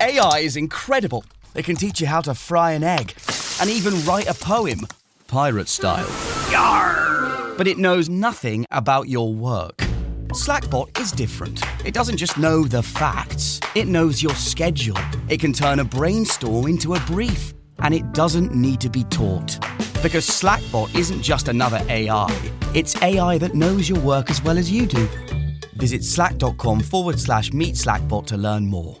AI is incredible. It can teach you how to fry an egg and even write a poem, pirate style. Yarr! But it knows nothing about your work. Slackbot is different. It doesn't just know the facts. It knows your schedule. It can turn a brainstorm into a brief. And it doesn't need to be taught. Because Slackbot isn't just another AI. It's AI that knows your work as well as you do. Visit slack.com/meet Slackbot to learn more.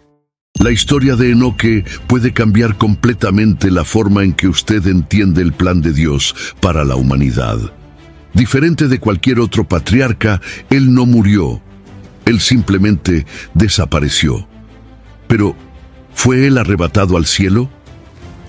La historia de Enoque puede cambiar completamente la forma en que usted entiende el plan de Dios para la humanidad. Diferente de cualquier otro patriarca, él no murió. Él simplemente desapareció. Pero, ¿fue él arrebatado al cielo?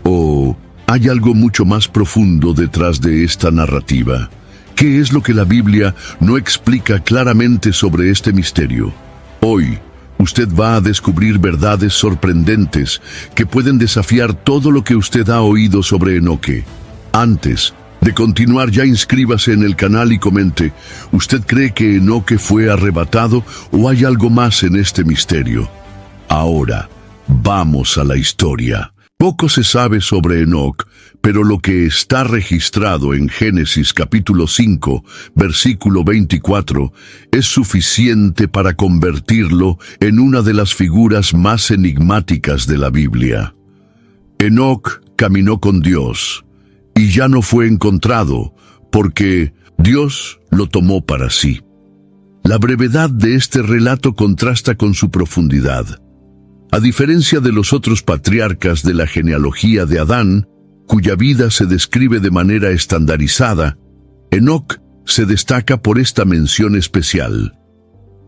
¿O hay algo mucho más profundo detrás de esta narrativa? ¿Qué es lo que la Biblia no explica claramente sobre este misterio? Hoy, usted va a descubrir verdades sorprendentes que pueden desafiar todo lo que usted ha oído sobre Enoque. Antes de continuar, ya inscríbase en el canal y comente, ¿usted cree que Enoque fue arrebatado o hay algo más en este misterio? Ahora, vamos a la historia. Poco se sabe sobre Enoc, pero lo que está registrado en Génesis capítulo 5, versículo 24, es suficiente para convertirlo en una de las figuras más enigmáticas de la Biblia. Enoc caminó con Dios, y ya no fue encontrado, porque Dios lo tomó para sí. La brevedad de este relato contrasta con su profundidad. A diferencia de los otros patriarcas de la genealogía de Adán, cuya vida se describe de manera estandarizada, Enoc se destaca por esta mención especial.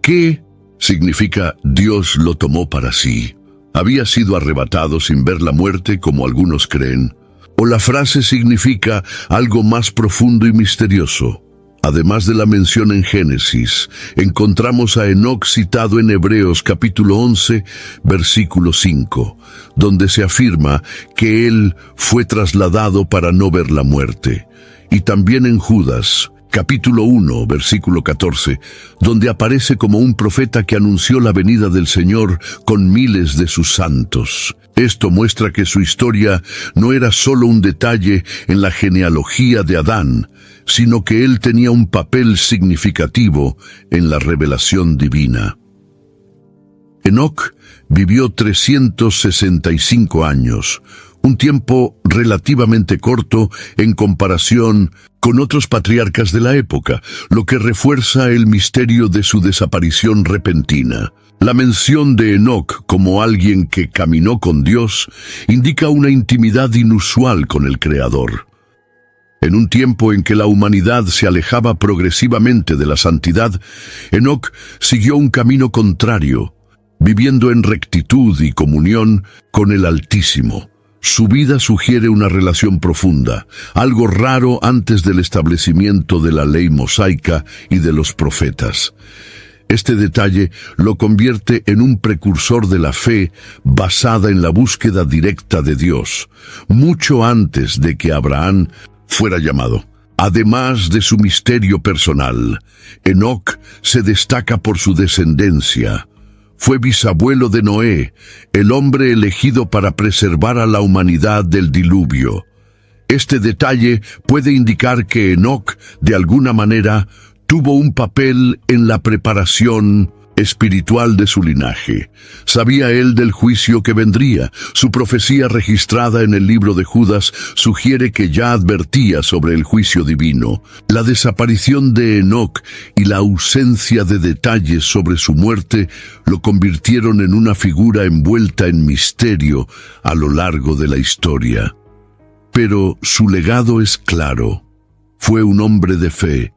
¿Qué significa Dios lo tomó para sí? ¿Había sido arrebatado sin ver la muerte, como algunos creen? ¿O la frase significa algo más profundo y misterioso? Además de la mención en Génesis, encontramos a Enoc citado en Hebreos capítulo 11, versículo 5, donde se afirma que él fue trasladado para no ver la muerte. Y también en Judas, capítulo 1, versículo 14, donde aparece como un profeta que anunció la venida del Señor con miles de sus santos. Esto muestra que su historia no era solo un detalle en la genealogía de Adán, sino que él tenía un papel significativo en la revelación divina. Enoc vivió 365 años, un tiempo relativamente corto en comparación con otros patriarcas de la época, lo que refuerza el misterio de su desaparición repentina. La mención de Enoc como alguien que caminó con Dios indica una intimidad inusual con el Creador. En un tiempo en que la humanidad se alejaba progresivamente de la santidad, Enoc siguió un camino contrario, viviendo en rectitud y comunión con el Altísimo. Su vida sugiere una relación profunda, algo raro antes del establecimiento de la ley mosaica y de los profetas. Este detalle lo convierte en un precursor de la fe basada en la búsqueda directa de Dios, mucho antes de que Abraham fuera llamado. Además de su misterio personal, Enoc se destaca por su descendencia. Fue bisabuelo de Noé, el hombre elegido para preservar a la humanidad del diluvio. Este detalle puede indicar que Enoc, de alguna manera, tuvo un papel en la preparación espiritual de su linaje. Sabía él del juicio que vendría. Su profecía registrada en el libro de Judas sugiere que ya advertía sobre el juicio divino. La desaparición de Enoc y la ausencia de detalles sobre su muerte lo convirtieron en una figura envuelta en misterio a lo largo de la historia. Pero su legado es claro. Fue un hombre de fe,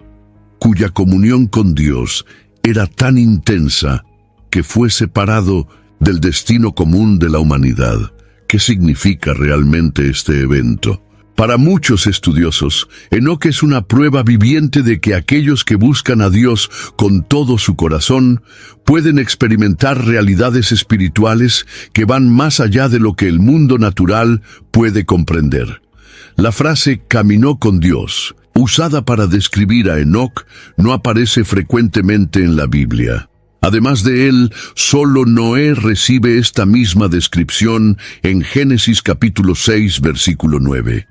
cuya comunión con Dios era tan intensa que fue separado del destino común de la humanidad. ¿Qué significa realmente este evento? Para muchos estudiosos, Enoc es una prueba viviente de que aquellos que buscan a Dios con todo su corazón pueden experimentar realidades espirituales que van más allá de lo que el mundo natural puede comprender. La frase «caminó con Dios», usada para describir a Enoc, no aparece frecuentemente en la Biblia. Además de él, solo Noé recibe esta misma descripción en Génesis capítulo 6, versículo 9.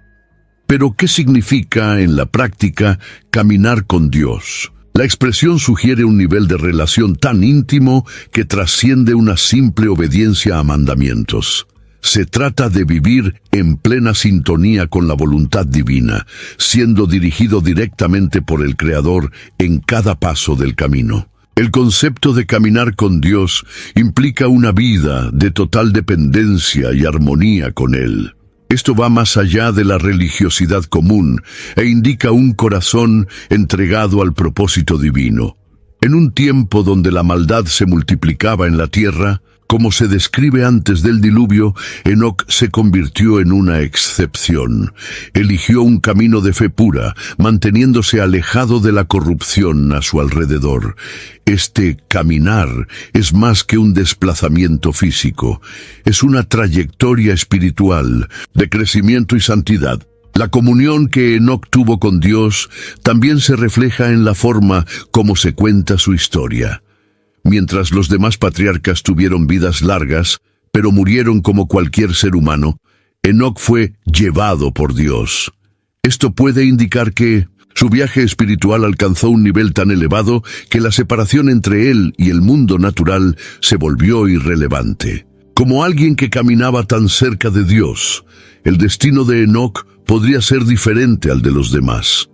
Pero, ¿qué significa en la práctica caminar con Dios? La expresión sugiere un nivel de relación tan íntimo que trasciende una simple obediencia a mandamientos. Se trata de vivir en plena sintonía con la voluntad divina, siendo dirigido directamente por el Creador en cada paso del camino. El concepto de caminar con Dios implica una vida de total dependencia y armonía con Él. Esto va más allá de la religiosidad común e indica un corazón entregado al propósito divino. En un tiempo donde la maldad se multiplicaba en la tierra, como se describe antes del diluvio, Enoc se convirtió en una excepción. Eligió un camino de fe pura, manteniéndose alejado de la corrupción a su alrededor. Este caminar es más que un desplazamiento físico. Es una trayectoria espiritual de crecimiento y santidad. La comunión que Enoc tuvo con Dios también se refleja en la forma como se cuenta su historia. Mientras los demás patriarcas tuvieron vidas largas, pero murieron como cualquier ser humano, Enoc fue llevado por Dios. Esto puede indicar que su viaje espiritual alcanzó un nivel tan elevado que la separación entre él y el mundo natural se volvió irrelevante. Como alguien que caminaba tan cerca de Dios, el destino de Enoc podría ser diferente al de los demás.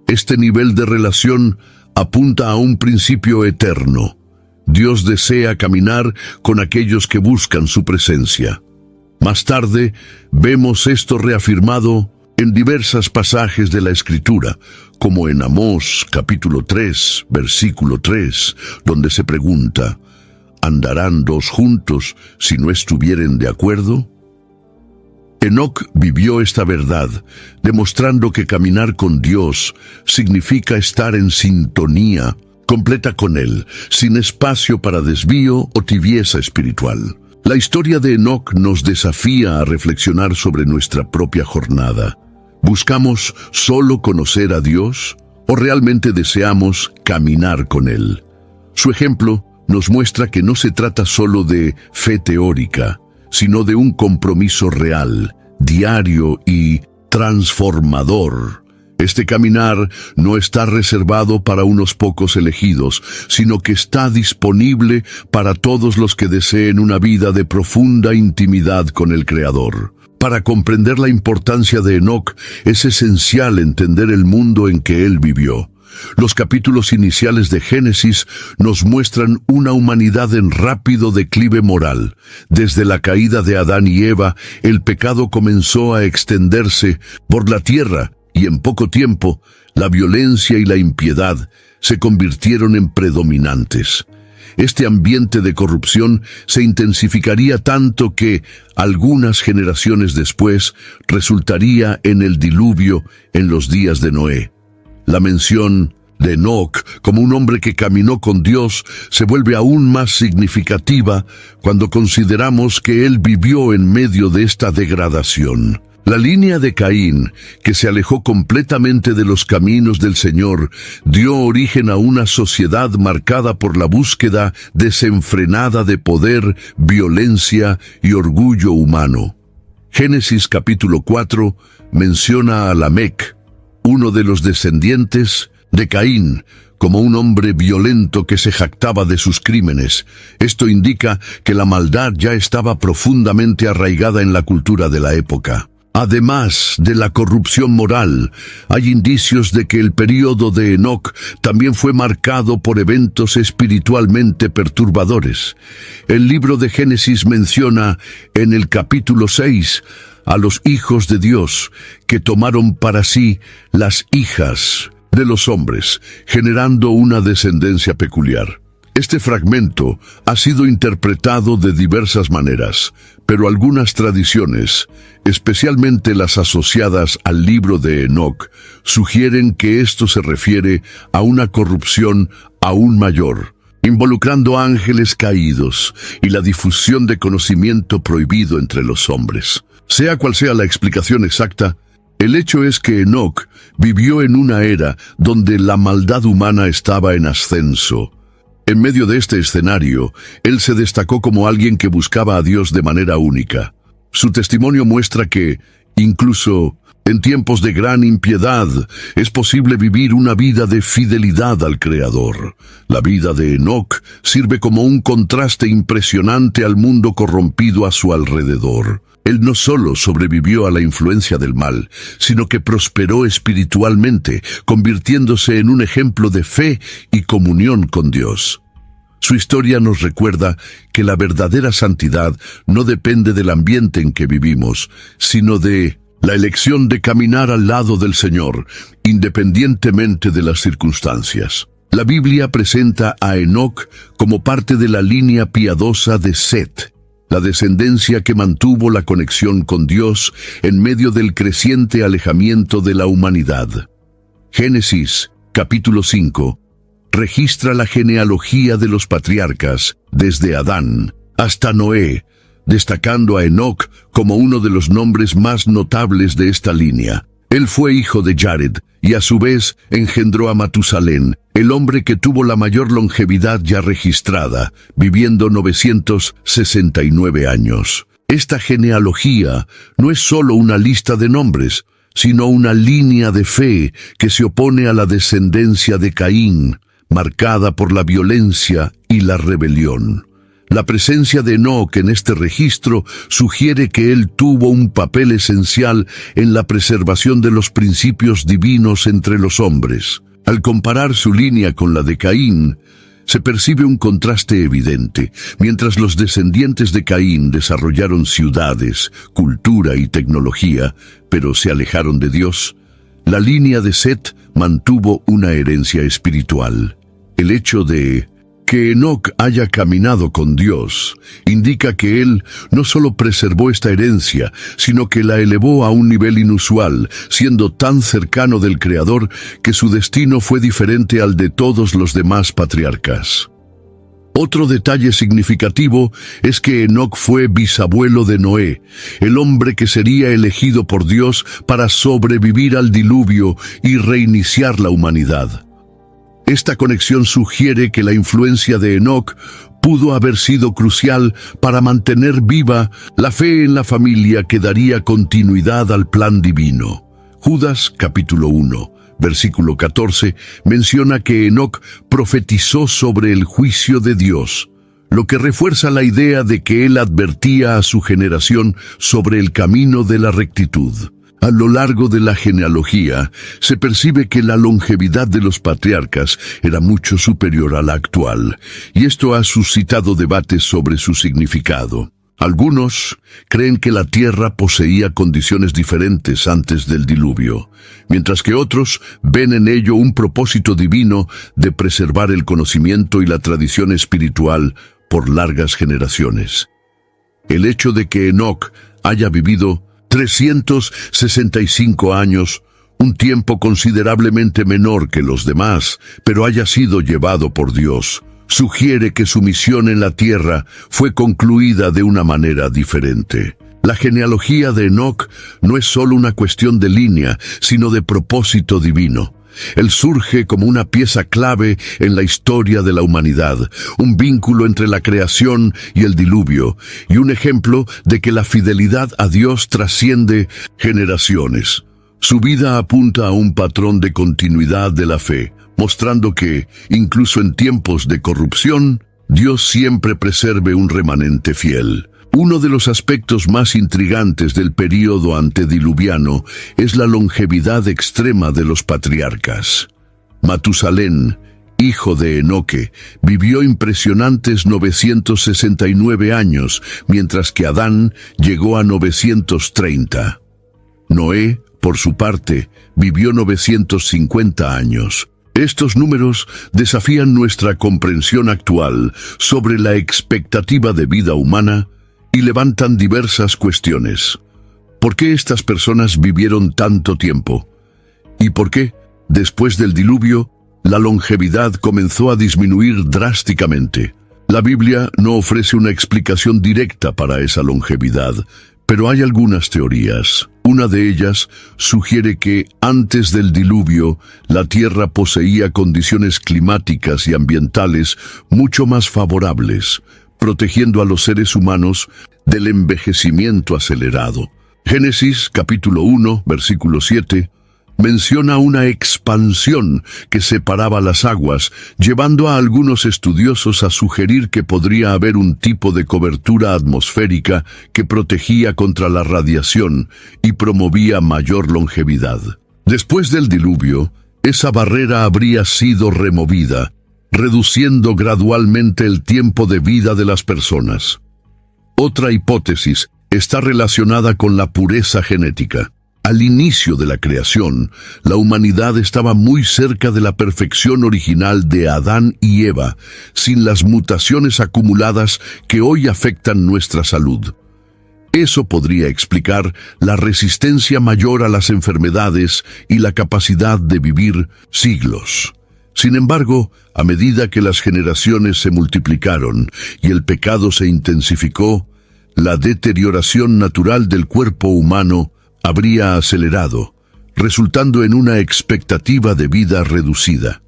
Este nivel de relación apunta a un principio eterno. Dios desea caminar con aquellos que buscan su presencia. Más tarde, vemos esto reafirmado en diversos pasajes de la Escritura, como en Amós capítulo 3, versículo 3, donde se pregunta, ¿andarán dos juntos si no estuvieren de acuerdo? Enoc vivió esta verdad, demostrando que caminar con Dios significa estar en sintonía completa con Él, sin espacio para desvío o tibieza espiritual. La historia de Enoc nos desafía a reflexionar sobre nuestra propia jornada. ¿Buscamos solo conocer a Dios o realmente deseamos caminar con Él? Su ejemplo nos muestra que no se trata solo de fe teórica, sino de un compromiso real, diario y transformador. Este caminar no está reservado para unos pocos elegidos, sino que está disponible para todos los que deseen una vida de profunda intimidad con el Creador. Para comprender la importancia de Enoc, es esencial entender el mundo en que él vivió. Los capítulos iniciales de Génesis nos muestran una humanidad en rápido declive moral. Desde la caída de Adán y Eva, el pecado comenzó a extenderse por la tierra, y en poco tiempo, la violencia y la impiedad se convirtieron en predominantes. Este ambiente de corrupción se intensificaría tanto que, algunas generaciones después, resultaría en el diluvio en los días de Noé. La mención de Enoc como un hombre que caminó con Dios se vuelve aún más significativa cuando consideramos que él vivió en medio de esta degradación. La línea de Caín, que se alejó completamente de los caminos del Señor, dio origen a una sociedad marcada por la búsqueda desenfrenada de poder, violencia y orgullo humano. Génesis capítulo 4 menciona a Lamec, uno de los descendientes de Caín, como un hombre violento que se jactaba de sus crímenes. Esto indica que la maldad ya estaba profundamente arraigada en la cultura de la época. Además de la corrupción moral, hay indicios de que el período de Enoc también fue marcado por eventos espiritualmente perturbadores. El libro de Génesis menciona en el capítulo 6 a los hijos de Dios que tomaron para sí las hijas de los hombres, generando una descendencia peculiar. Este fragmento ha sido interpretado de diversas maneras, pero algunas tradiciones, especialmente las asociadas al libro de Enoc, sugieren que esto se refiere a una corrupción aún mayor, involucrando ángeles caídos y la difusión de conocimiento prohibido entre los hombres. Sea cual sea la explicación exacta, el hecho es que Enoc vivió en una era donde la maldad humana estaba en ascenso. En medio de este escenario, él se destacó como alguien que buscaba a Dios de manera única. Su testimonio muestra que, incluso en tiempos de gran impiedad, es posible vivir una vida de fidelidad al Creador. La vida de Enoc sirve como un contraste impresionante al mundo corrompido a su alrededor. Él no solo sobrevivió a la influencia del mal, sino que prosperó espiritualmente, convirtiéndose en un ejemplo de fe y comunión con Dios. Su historia nos recuerda que la verdadera santidad no depende del ambiente en que vivimos, sino de la elección de caminar al lado del Señor, independientemente de las circunstancias. La Biblia presenta a Enoc como parte de la línea piadosa de Set, la descendencia que mantuvo la conexión con Dios en medio del creciente alejamiento de la humanidad. Génesis, capítulo 5, registra la genealogía de los patriarcas desde Adán hasta Noé, destacando a Enoc como uno de los nombres más notables de esta línea. Él fue hijo de Jared y a su vez engendró a Matusalén, el hombre que tuvo la mayor longevidad ya registrada, viviendo 969 años. Esta genealogía no es solo una lista de nombres, sino una línea de fe que se opone a la descendencia de Caín, marcada por la violencia y la rebelión. La presencia de Enoc en este registro sugiere que él tuvo un papel esencial en la preservación de los principios divinos entre los hombres. Al comparar su línea con la de Caín, se percibe un contraste evidente. Mientras los descendientes de Caín desarrollaron ciudades, cultura y tecnología, pero se alejaron de Dios, la línea de Set mantuvo una herencia espiritual. El hecho de que Enoc haya caminado con Dios indica que él no solo preservó esta herencia, sino que la elevó a un nivel inusual, siendo tan cercano del Creador que su destino fue diferente al de todos los demás patriarcas. Otro detalle significativo es que Enoc fue bisabuelo de Noé, el hombre que sería elegido por Dios para sobrevivir al diluvio y reiniciar la humanidad. Esta conexión sugiere que la influencia de Enoc pudo haber sido crucial para mantener viva la fe en la familia que daría continuidad al plan divino. Judas, capítulo 1, versículo 14, menciona que Enoc profetizó sobre el juicio de Dios, lo que refuerza la idea de que él advertía a su generación sobre el camino de la rectitud. A lo largo de la genealogía, se percibe que la longevidad de los patriarcas era mucho superior a la actual, y esto ha suscitado debates sobre su significado. Algunos creen que la tierra poseía condiciones diferentes antes del diluvio, mientras que otros ven en ello un propósito divino de preservar el conocimiento y la tradición espiritual por largas generaciones. El hecho de que Enoc haya vivido 365 años, un tiempo considerablemente menor que los demás, pero haya sido llevado por Dios, sugiere que su misión en la tierra fue concluida de una manera diferente. La genealogía de Enoc no es solo una cuestión de línea, sino de propósito divino. Él surge como una pieza clave en la historia de la humanidad, un vínculo entre la creación y el diluvio, y un ejemplo de que la fidelidad a Dios trasciende generaciones. Su vida apunta a un patrón de continuidad de la fe, mostrando que, incluso en tiempos de corrupción, Dios siempre preserve un remanente fiel. Uno de los aspectos más intrigantes del período antediluviano es la longevidad extrema de los patriarcas. Matusalén, hijo de Enoque, vivió impresionantes 969 años, mientras que Adán llegó a 930. Noé, por su parte, vivió 950 años. Estos números desafían nuestra comprensión actual sobre la expectativa de vida humana y levantan diversas cuestiones. ¿Por qué estas personas vivieron tanto tiempo? ¿Y por qué, después del diluvio, la longevidad comenzó a disminuir drásticamente? La Biblia no ofrece una explicación directa para esa longevidad, pero hay algunas teorías. Una de ellas sugiere que antes del diluvio, la Tierra poseía condiciones climáticas y ambientales mucho más favorables, protegiendo a los seres humanos del envejecimiento acelerado. Génesis capítulo 1, versículo 7, menciona una expansión que separaba las aguas, llevando a algunos estudiosos a sugerir que podría haber un tipo de cobertura atmosférica que protegía contra la radiación y promovía mayor longevidad. Después del diluvio, esa barrera habría sido removida, reduciendo gradualmente el tiempo de vida de las personas. Otra hipótesis está relacionada con la pureza genética. Al inicio de la creación, la humanidad estaba muy cerca de la perfección original de Adán y Eva, sin las mutaciones acumuladas que hoy afectan nuestra salud. Eso podría explicar la resistencia mayor a las enfermedades y la capacidad de vivir siglos. Sin embargo, a medida que las generaciones se multiplicaron y el pecado se intensificó, la deterioración natural del cuerpo humano habría acelerado, resultando en una expectativa de vida reducida.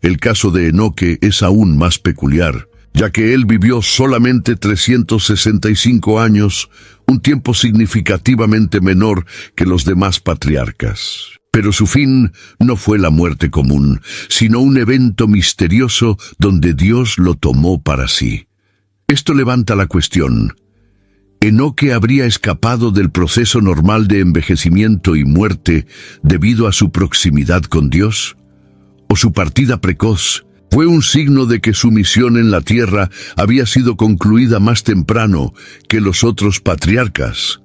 El caso de Enoque es aún más peculiar, ya que él vivió solamente 365 años, un tiempo significativamente menor que los demás patriarcas. Pero su fin no fue la muerte común, sino un evento misterioso donde Dios lo tomó para sí. Esto levanta la cuestión: ¿Enoque habría escapado del proceso normal de envejecimiento y muerte debido a su proximidad con Dios? ¿O su partida precoz fue un signo de que su misión en la tierra había sido concluida más temprano que los otros patriarcas?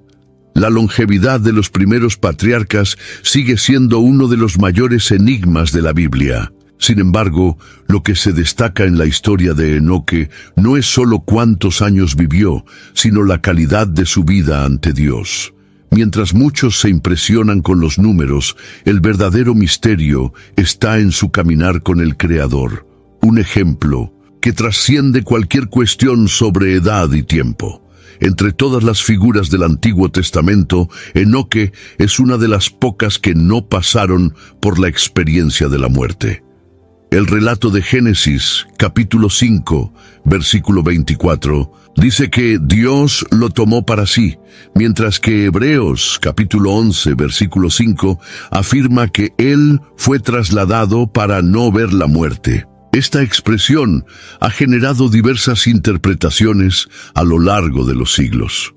La longevidad de los primeros patriarcas sigue siendo uno de los mayores enigmas de la Biblia. Sin embargo, lo que se destaca en la historia de Enoque no es solo cuántos años vivió, sino la calidad de su vida ante Dios. Mientras muchos se impresionan con los números, el verdadero misterio está en su caminar con el Creador, un ejemplo que trasciende cualquier cuestión sobre edad y tiempo. Entre todas las figuras del Antiguo Testamento, Enoque es una de las pocas que no pasaron por la experiencia de la muerte. El relato de Génesis, capítulo 5, versículo 24, dice que Dios lo tomó para sí, mientras que Hebreos, capítulo 11, versículo 5, afirma que Él fue trasladado para no ver la muerte. Esta expresión ha generado diversas interpretaciones a lo largo de los siglos.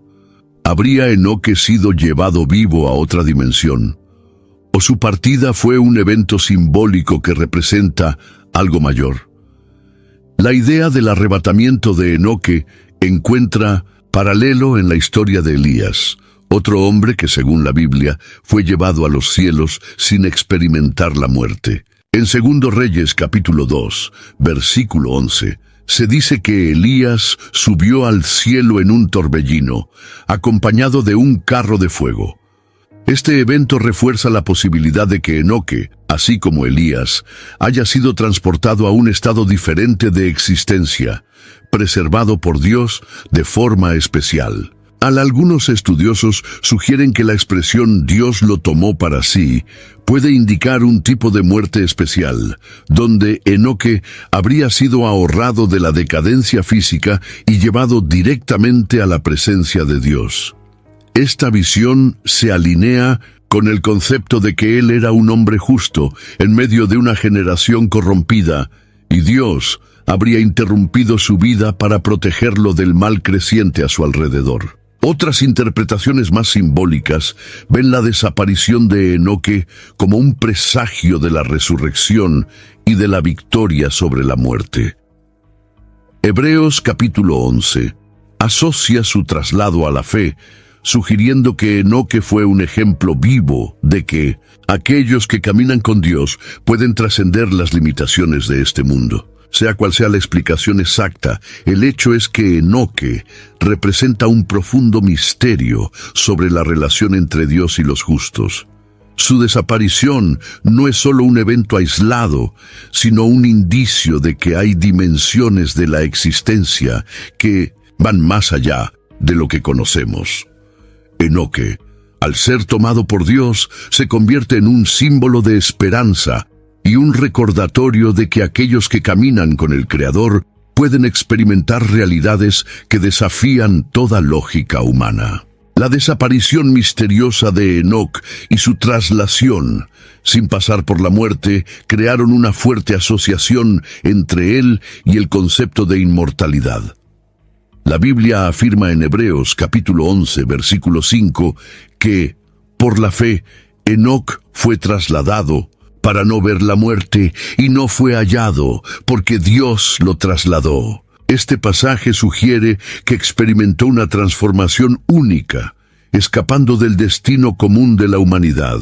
¿Habría Enoque sido llevado vivo a otra dimensión? ¿O su partida fue un evento simbólico que representa algo mayor? La idea del arrebatamiento de Enoque encuentra paralelo en la historia de Elías, otro hombre que, según la Biblia, fue llevado a los cielos sin experimentar la muerte. En 2 Reyes capítulo 2, versículo 11, se dice que Elías subió al cielo en un torbellino, acompañado de un carro de fuego. Este evento refuerza la posibilidad de que Enoque, así como Elías, haya sido transportado a un estado diferente de existencia, preservado por Dios de forma especial. Algunos estudiosos sugieren que la expresión Dios lo tomó para sí puede indicar un tipo de muerte especial, donde Enoque habría sido ahorrado de la decadencia física y llevado directamente a la presencia de Dios. Esta visión se alinea con el concepto de que él era un hombre justo en medio de una generación corrompida, y Dios habría interrumpido su vida para protegerlo del mal creciente a su alrededor. Otras interpretaciones más simbólicas ven la desaparición de Enoque como un presagio de la resurrección y de la victoria sobre la muerte. Hebreos capítulo 11 asocia su traslado a la fe, sugiriendo que Enoque fue un ejemplo vivo de que aquellos que caminan con Dios pueden trascender las limitaciones de este mundo. Sea cual sea la explicación exacta, el hecho es que Enoque representa un profundo misterio sobre la relación entre Dios y los justos. Su desaparición no es solo un evento aislado, sino un indicio de que hay dimensiones de la existencia que van más allá de lo que conocemos. Enoque, Al ser tomado por Dios, se convierte en un símbolo de esperanza y un recordatorio de que aquellos que caminan con el Creador pueden experimentar realidades que desafían toda lógica humana. La desaparición misteriosa de Enoc y su traslación, sin pasar por la muerte, crearon una fuerte asociación entre él y el concepto de inmortalidad. La Biblia afirma en Hebreos capítulo 11, versículo 5, que, por la fe, Enoc fue trasladado para no ver la muerte y no fue hallado, porque Dios lo trasladó. Este pasaje sugiere que experimentó una transformación única, escapando del destino común de la humanidad.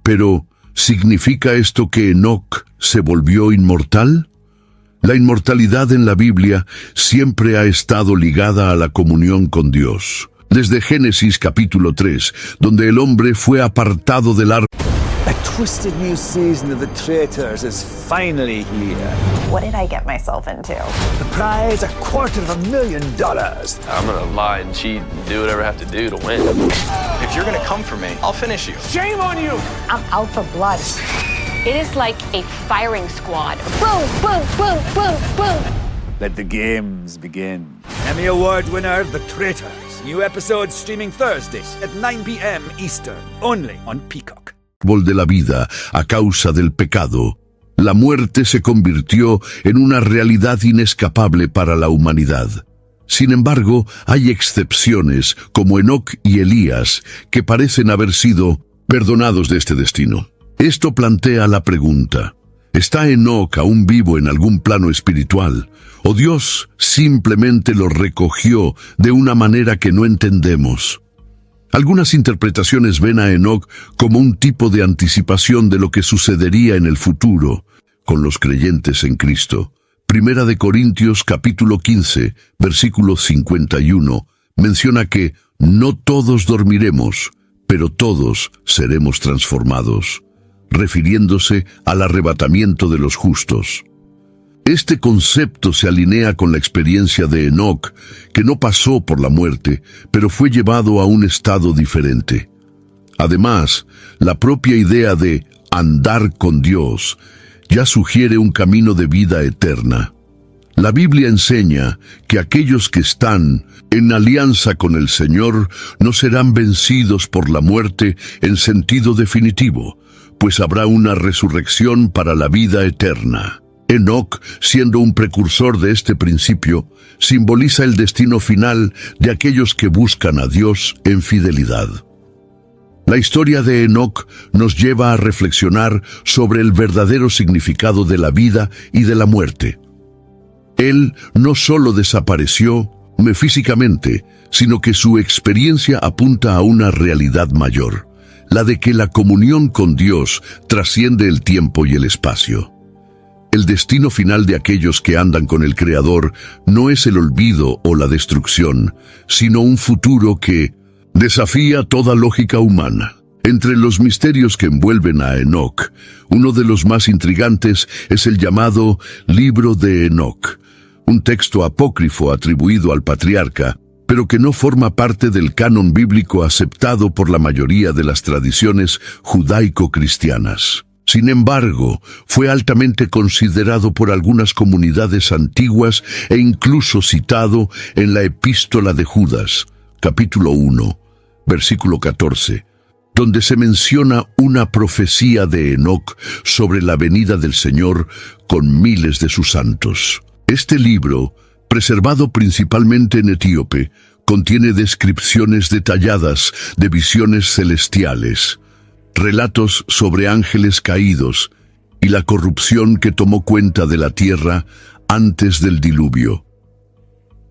Pero, ¿significa esto que Enoc se volvió inmortal? La inmortalidad en la Biblia siempre ha estado ligada a la comunión con Dios. Desde Génesis capítulo 3, donde el hombre fue apartado del árbol. A twisted new season of The Traitors is finally here. What did I get myself into? The prize, $250,000. I'm gonna lie and cheat and do whatever I have to do to win. If you're gonna come for me, I'll finish you. Shame on you! I'm out for blood. It is like a firing squad. Boom, boom, boom, boom, boom. Let the games begin. Emmy Award winner, The Traitors. New episodes streaming Thursdays at 9 p.m. Eastern, only on Peacock. De la vida a causa del pecado, la muerte se convirtió en una realidad inescapable para la humanidad. Sin embargo, hay excepciones, como Enoc y Elías, que parecen haber sido perdonados de este destino. Esto plantea la pregunta: ¿está Enoc aún vivo en algún plano espiritual? ¿O Dios simplemente lo recogió de una manera que no entendemos? Algunas interpretaciones ven a Enoc como un tipo de anticipación de lo que sucedería en el futuro con los creyentes en Cristo. Primera de Corintios capítulo 15, versículo 51, menciona que no todos dormiremos, pero todos seremos transformados, refiriéndose al arrebatamiento de los justos. Este concepto se alinea con la experiencia de Enoc, que no pasó por la muerte, pero fue llevado a un estado diferente. Además, la propia idea de andar con Dios ya sugiere un camino de vida eterna. La Biblia enseña que aquellos que están en alianza con el Señor no serán vencidos por la muerte en sentido definitivo, pues habrá una resurrección para la vida eterna. Enoc, siendo un precursor de este principio, simboliza el destino final de aquellos que buscan a Dios en fidelidad. La historia de Enoc nos lleva a reflexionar sobre el verdadero significado de la vida y de la muerte. Él no solo desapareció físicamente, sino que su experiencia apunta a una realidad mayor, la de que la comunión con Dios trasciende el tiempo y el espacio. El destino final de aquellos que andan con el Creador no es el olvido o la destrucción, sino un futuro que desafía toda lógica humana. Entre los misterios que envuelven a Enoc, uno de los más intrigantes es el llamado Libro de Enoc, un texto apócrifo atribuido al patriarca, pero que no forma parte del canon bíblico aceptado por la mayoría de las tradiciones judaico-cristianas. Sin embargo, fue altamente considerado por algunas comunidades antiguas e incluso citado en la Epístola de Judas, capítulo 1, versículo 14, donde se menciona una profecía de Enoc sobre la venida del Señor con miles de sus santos. Este libro, preservado principalmente en Etíope, contiene descripciones detalladas de visiones celestiales, relatos sobre ángeles caídos y la corrupción que tomó cuenta de la tierra antes del diluvio.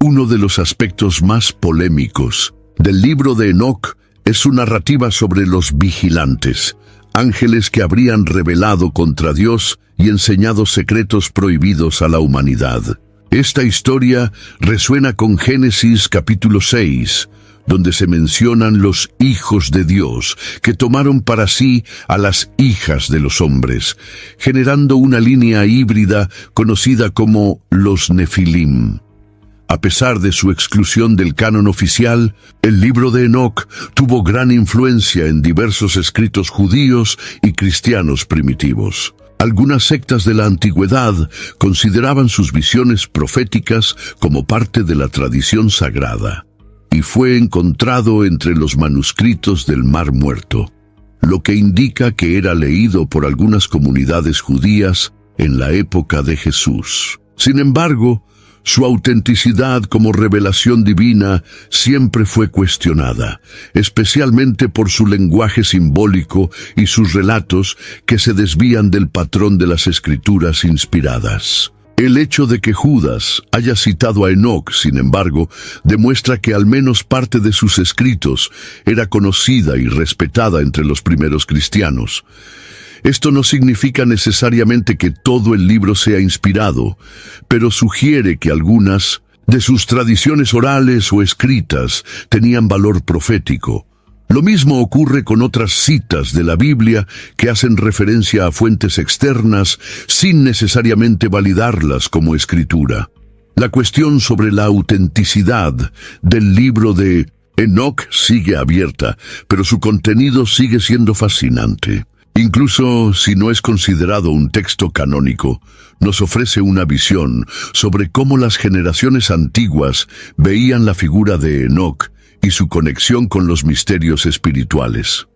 Uno de los aspectos más polémicos del libro de Enoc es su narrativa sobre los vigilantes, ángeles que habrían rebelado contra Dios y enseñado secretos prohibidos a la humanidad. Esta historia resuena con Génesis capítulo 6, donde se mencionan los hijos de Dios, que tomaron para sí a las hijas de los hombres, generando una línea híbrida conocida como los Nefilim. A pesar de su exclusión del canon oficial, el libro de Enoc tuvo gran influencia en diversos escritos judíos y cristianos primitivos. Algunas sectas de la antigüedad consideraban sus visiones proféticas como parte de la tradición sagrada, y fue encontrado entre los manuscritos del Mar Muerto, lo que indica que era leído por algunas comunidades judías en la época de Jesús. Sin embargo, su autenticidad como revelación divina siempre fue cuestionada, especialmente por su lenguaje simbólico y sus relatos que se desvían del patrón de las escrituras inspiradas. El hecho de que Judas haya citado a Enoc, sin embargo, demuestra que al menos parte de sus escritos era conocida y respetada entre los primeros cristianos. Esto no significa necesariamente que todo el libro sea inspirado, pero sugiere que algunas de sus tradiciones orales o escritas tenían valor profético. Lo mismo ocurre con otras citas de la Biblia que hacen referencia a fuentes externas sin necesariamente validarlas como escritura. La cuestión sobre la autenticidad del libro de Enoc sigue abierta, pero su contenido sigue siendo fascinante. Incluso si no es considerado un texto canónico, nos ofrece una visión sobre cómo las generaciones antiguas veían la figura de Enoc y su conexión con los misterios espirituales.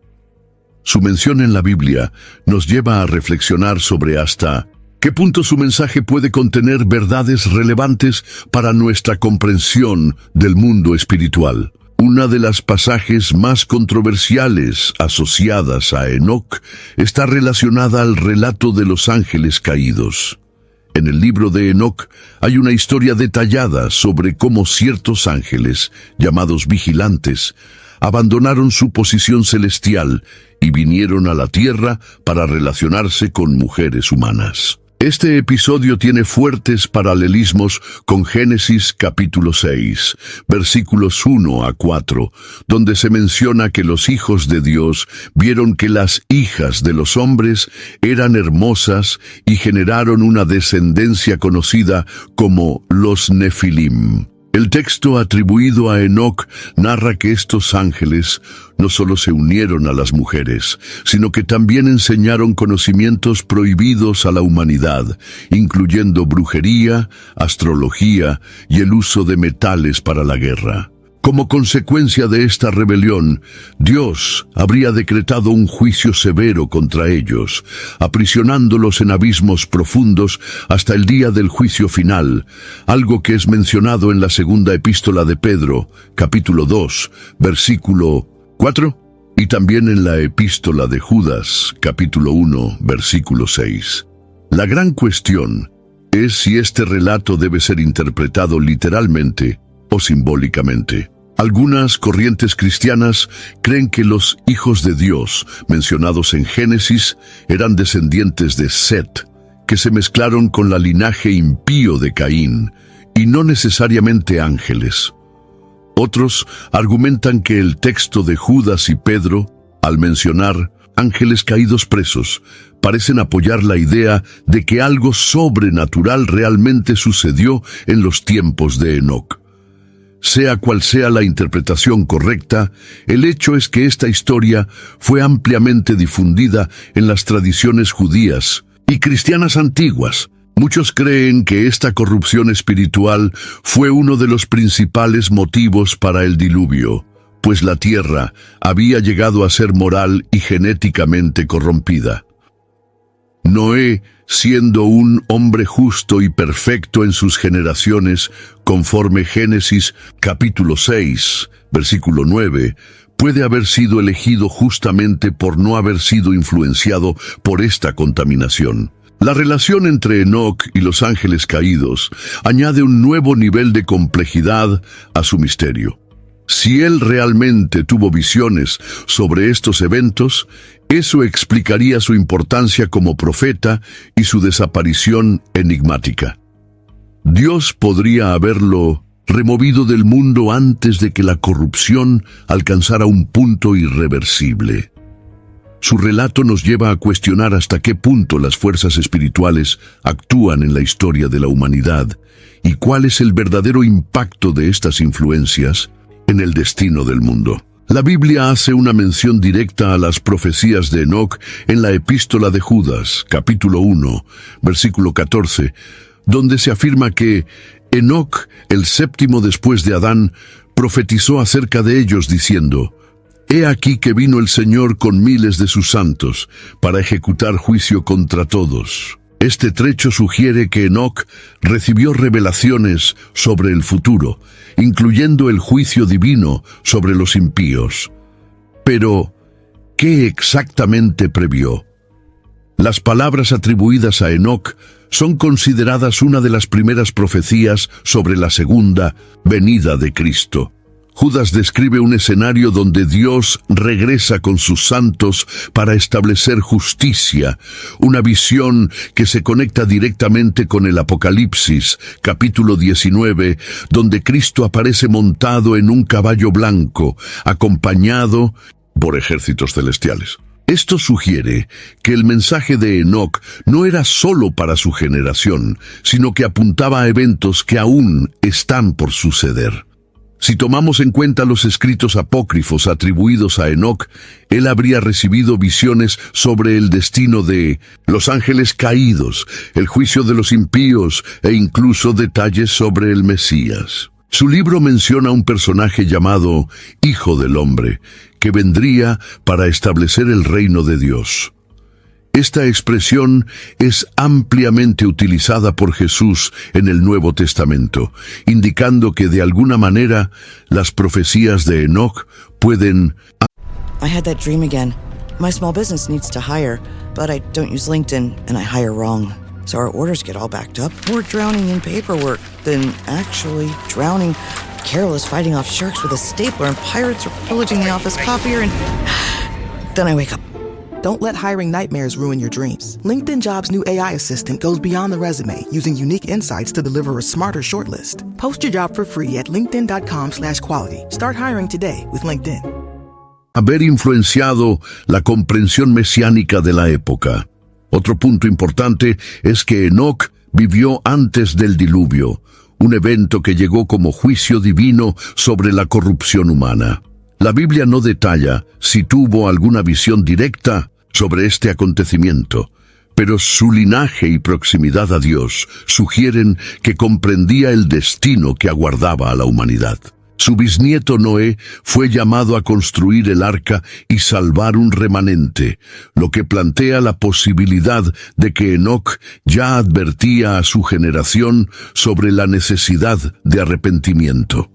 Su mención en la Biblia nos lleva a reflexionar sobre hasta qué punto su mensaje puede contener verdades relevantes para nuestra comprensión del mundo espiritual. Una de las pasajes más controversiales asociadas a Enoc está relacionada al relato de los ángeles caídos. En el libro de Enoc hay una historia detallada sobre cómo ciertos ángeles, llamados vigilantes, abandonaron su posición celestial y vinieron a la tierra para relacionarse con mujeres humanas. Este episodio tiene fuertes paralelismos con Génesis capítulo 6, versículos 1 a 4, donde se menciona que los hijos de Dios vieron que las hijas de los hombres eran hermosas y generaron una descendencia conocida como los Nefilim. El texto atribuido a Enoc narra que estos ángeles no solo se unieron a las mujeres, sino que también enseñaron conocimientos prohibidos a la humanidad, incluyendo brujería, astrología y el uso de metales para la guerra. Como consecuencia de esta rebelión, Dios habría decretado un juicio severo contra ellos, aprisionándolos en abismos profundos hasta el día del juicio final, algo que es mencionado en la segunda epístola de Pedro, capítulo 2, versículo 4, y también en la epístola de Judas, capítulo 1, versículo 6. La gran cuestión es si este relato debe ser interpretado literalmente o simbólicamente. Algunas corrientes cristianas creen que los hijos de Dios, mencionados en Génesis, eran descendientes de Set, que se mezclaron con la linaje impío de Caín, y no necesariamente ángeles. Otros argumentan que el texto de Judas y Pedro, al mencionar ángeles caídos presos, parecen apoyar la idea de que algo sobrenatural realmente sucedió en los tiempos de Enoc. Sea cual sea la interpretación correcta, el hecho es que esta historia fue ampliamente difundida en las tradiciones judías y cristianas antiguas. Muchos creen que esta corrupción espiritual fue uno de los principales motivos para el diluvio, pues la tierra había llegado a ser moral y genéticamente corrompida. Noé, siendo un hombre justo y perfecto en sus generaciones, conforme Génesis capítulo 6, versículo 9, puede haber sido elegido justamente por no haber sido influenciado por esta contaminación. La relación entre Enoc y los ángeles caídos añade un nuevo nivel de complejidad a su misterio. Si él realmente tuvo visiones sobre estos eventos, eso explicaría su importancia como profeta y su desaparición enigmática. Dios podría haberlo removido del mundo antes de que la corrupción alcanzara un punto irreversible. Su relato nos lleva a cuestionar hasta qué punto las fuerzas espirituales actúan en la historia de la humanidad ¿Y cuál es el verdadero impacto de estas influencias en el destino del mundo? La Biblia hace una mención directa a las profecías de Enoc en la Epístola de Judas, capítulo 1, versículo 14, donde se afirma que Enoc, el séptimo después de Adán, profetizó acerca de ellos diciendo: «He aquí que vino el Señor con miles de sus santos para ejecutar juicio contra todos». Este trecho sugiere que Enoc recibió revelaciones sobre el futuro, incluyendo el juicio divino sobre los impíos. Pero, ¿qué exactamente previó? Las palabras atribuidas a Enoc son consideradas una de las primeras profecías sobre la segunda venida de Cristo. Judas describe un escenario donde Dios regresa con sus santos para establecer justicia, una visión que se conecta directamente con el Apocalipsis, capítulo 19, donde Cristo aparece montado en un caballo blanco, acompañado por ejércitos celestiales. Esto sugiere que el mensaje de Enoc no era solo para su generación, sino que apuntaba a eventos que aún están por suceder. Si tomamos en cuenta los escritos apócrifos atribuidos a Enoc, él habría recibido visiones sobre el destino de los ángeles caídos, el juicio de los impíos e incluso detalles sobre el Mesías. Su libro menciona un personaje llamado Hijo del Hombre, que vendría para establecer el reino de Dios. Esta expresión es ampliamente utilizada por Jesús en el Nuevo Testamento, indicando que de alguna manera las profecías de Enoc pueden... I had that dream again. My small business needs to hire, but I don't use LinkedIn and I hire wrong. So our orders get all backed up. We're drowning in paperwork, then actually drowning, careless fighting off sharks with a stapler, and pirates are pillaging the office copier, and then I wake up. Don't let hiring nightmares ruin your dreams. LinkedIn Jobs' new AI assistant goes beyond the resume, using unique insights to deliver a smarter shortlist. Post your job for free at linkedin.com/quality. Start hiring today with LinkedIn. Haber influenciado la comprensión mesiánica de la época. Otro punto importante es que Enoc vivió antes del diluvio, un evento que llegó como juicio divino sobre la corrupción humana. La Biblia no detalla si tuvo alguna visión directa sobre este acontecimiento, pero su linaje y proximidad a Dios sugieren que comprendía el destino que aguardaba a la humanidad. Su bisnieto Noé fue llamado a construir el arca y salvar un remanente, lo que plantea la posibilidad de que Enoc ya advertía a su generación sobre la necesidad de arrepentimiento.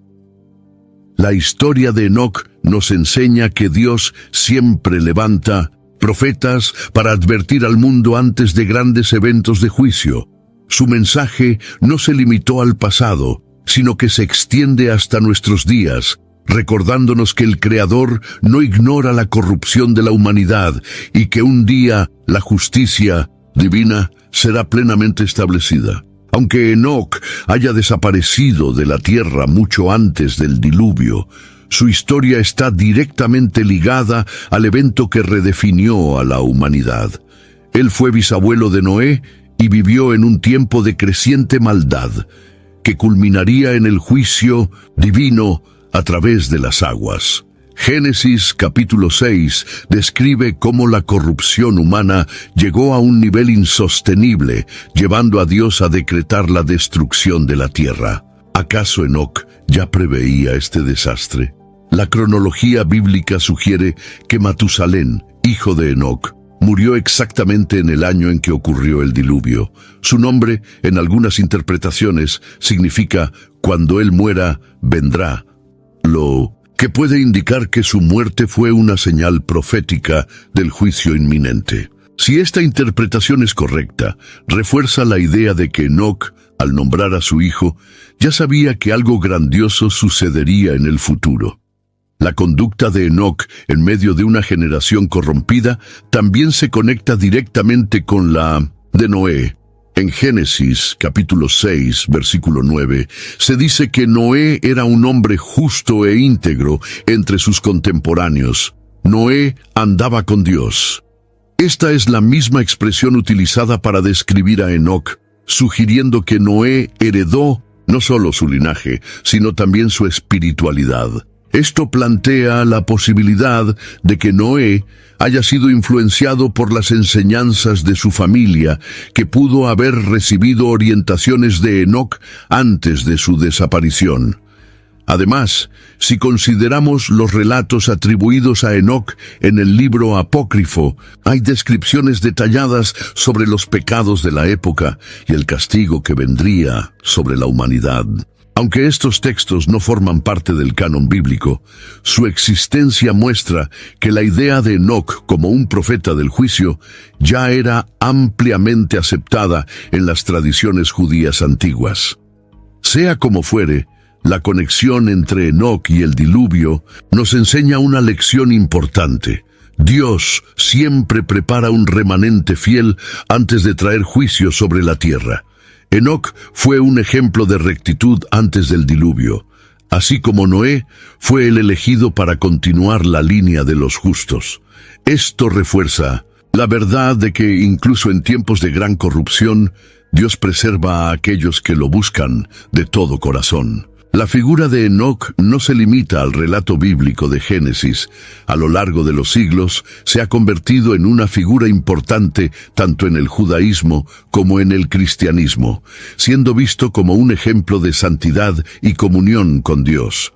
La historia de Enoc nos enseña que Dios siempre levanta profetas para advertir al mundo antes de grandes eventos de juicio. Su mensaje no se limitó al pasado, sino que se extiende hasta nuestros días, recordándonos que el Creador no ignora la corrupción de la humanidad y que un día la justicia divina será plenamente establecida. Aunque Enoc haya desaparecido de la tierra mucho antes del diluvio, su historia está directamente ligada al evento que redefinió a la humanidad. Él fue bisabuelo de Noé y vivió en un tiempo de creciente maldad, que culminaría en el juicio divino a través de las aguas. Génesis capítulo 6 describe cómo la corrupción humana llegó a un nivel insostenible, llevando a Dios a decretar la destrucción de la tierra. ¿Acaso Enoc ya preveía este desastre? La cronología bíblica sugiere que Matusalén, hijo de Enoc, murió exactamente en el año en que ocurrió el diluvio. Su nombre, en algunas interpretaciones, significa «cuando él muera, vendrá», lo que puede indicar que su muerte fue una señal profética del juicio inminente. Si esta interpretación es correcta, refuerza la idea de que Enoc, al nombrar a su hijo, ya sabía que algo grandioso sucedería en el futuro. La conducta de Enoc en medio de una generación corrompida también se conecta directamente con la de Noé. En Génesis capítulo 6, versículo 9, se dice que Noé era un hombre justo e íntegro entre sus contemporáneos. Noé andaba con Dios. Esta es la misma expresión utilizada para describir a Enoc, sugiriendo que Noé heredó no solo su linaje, sino también su espiritualidad. Esto plantea la posibilidad de que Noé haya sido influenciado por las enseñanzas de su familia, que pudo haber recibido orientaciones de Enoc antes de su desaparición. Además, si consideramos los relatos atribuidos a Enoc en el libro apócrifo, hay descripciones detalladas sobre los pecados de la época y el castigo que vendría sobre la humanidad. Aunque estos textos no forman parte del canon bíblico, su existencia muestra que la idea de Enoc como un profeta del juicio ya era ampliamente aceptada en las tradiciones judías antiguas. Sea como fuere, la conexión entre Enoc y el diluvio nos enseña una lección importante. Dios siempre prepara un remanente fiel antes de traer juicio sobre la tierra. Enoc fue un ejemplo de rectitud antes del diluvio, así como Noé fue el elegido para continuar la línea de los justos. Esto refuerza la verdad de que incluso en tiempos de gran corrupción, Dios preserva a aquellos que lo buscan de todo corazón. La figura de Enoc no se limita al relato bíblico de Génesis. A lo largo de los siglos se ha convertido en una figura importante tanto en el judaísmo como en el cristianismo, siendo visto como un ejemplo de santidad y comunión con Dios.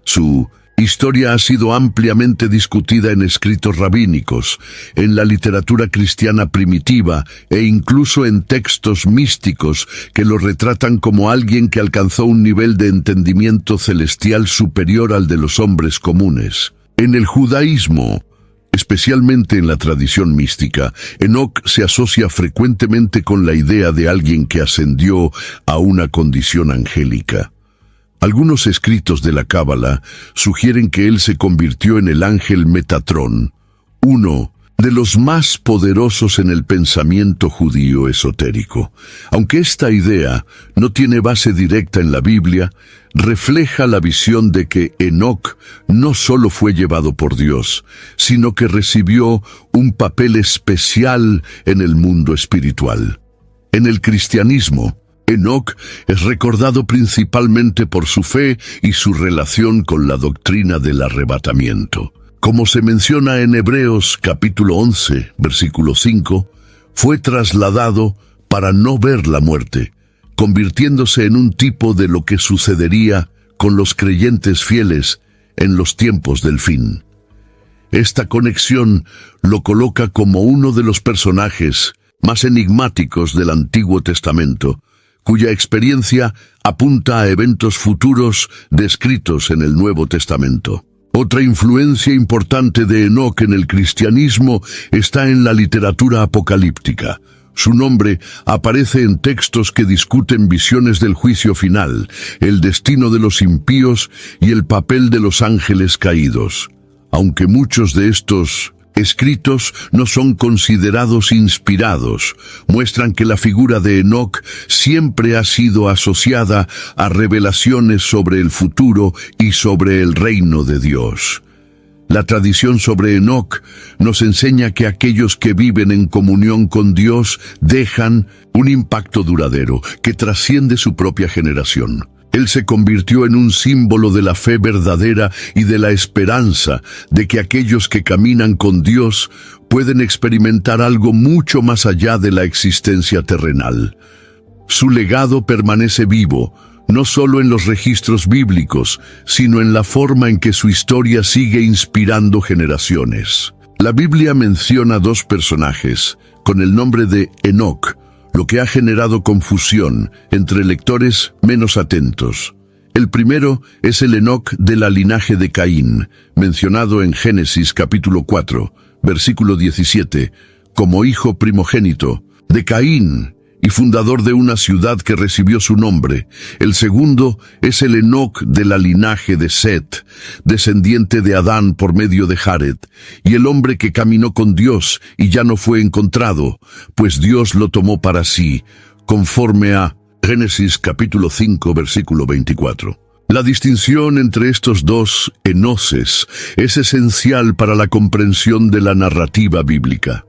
Su historia ha sido ampliamente discutida en escritos rabínicos, en la literatura cristiana primitiva e incluso en textos místicos que lo retratan como alguien que alcanzó un nivel de entendimiento celestial superior al de los hombres comunes. En el judaísmo, especialmente en la tradición mística, Enoc se asocia frecuentemente con la idea de alguien que ascendió a una condición angélica. Algunos escritos de la Cábala sugieren que él se convirtió en el ángel Metatrón, uno de los más poderosos en el pensamiento judío esotérico. Aunque esta idea no tiene base directa en la Biblia, refleja la visión de que Enoc no solo fue llevado por Dios, sino que recibió un papel especial en el mundo espiritual. En el cristianismo, Enoc es recordado principalmente por su fe y su relación con la doctrina del arrebatamiento. Como se menciona en Hebreos capítulo 11, versículo 5, fue trasladado para no ver la muerte, convirtiéndose en un tipo de lo que sucedería con los creyentes fieles en los tiempos del fin. Esta conexión lo coloca como uno de los personajes más enigmáticos del Antiguo Testamento, cuya experiencia apunta a eventos futuros descritos en el Nuevo Testamento. Otra influencia importante de Enoc en el cristianismo está en la literatura apocalíptica. Su nombre aparece en textos que discuten visiones del juicio final, el destino de los impíos y el papel de los ángeles caídos. Aunque muchos de estos escritos no son considerados inspirados, muestran que la figura de Enoc siempre ha sido asociada a revelaciones sobre el futuro y sobre el reino de Dios. La tradición sobre Enoc nos enseña que aquellos que viven en comunión con Dios dejan un impacto duradero que trasciende su propia generación. Él se convirtió en un símbolo de la fe verdadera y de la esperanza de que aquellos que caminan con Dios pueden experimentar algo mucho más allá de la existencia terrenal. Su legado permanece vivo, no solo en los registros bíblicos, sino en la forma en que su historia sigue inspirando generaciones. La Biblia menciona dos personajes con el nombre de Enoc, lo que ha generado confusión entre lectores menos atentos. El primero es el Enoc de la linaje de Caín, mencionado en Génesis capítulo 4, versículo 17, como hijo primogénito de Caín y fundador de una ciudad que recibió su nombre. El segundo es el Enoc de la linaje de Set, descendiente de Adán por medio de Jared, y el hombre que caminó con Dios y ya no fue encontrado, pues Dios lo tomó para sí, conforme a Génesis capítulo 5, versículo 24. La distinción entre estos dos enoses es esencial para la comprensión de la narrativa bíblica.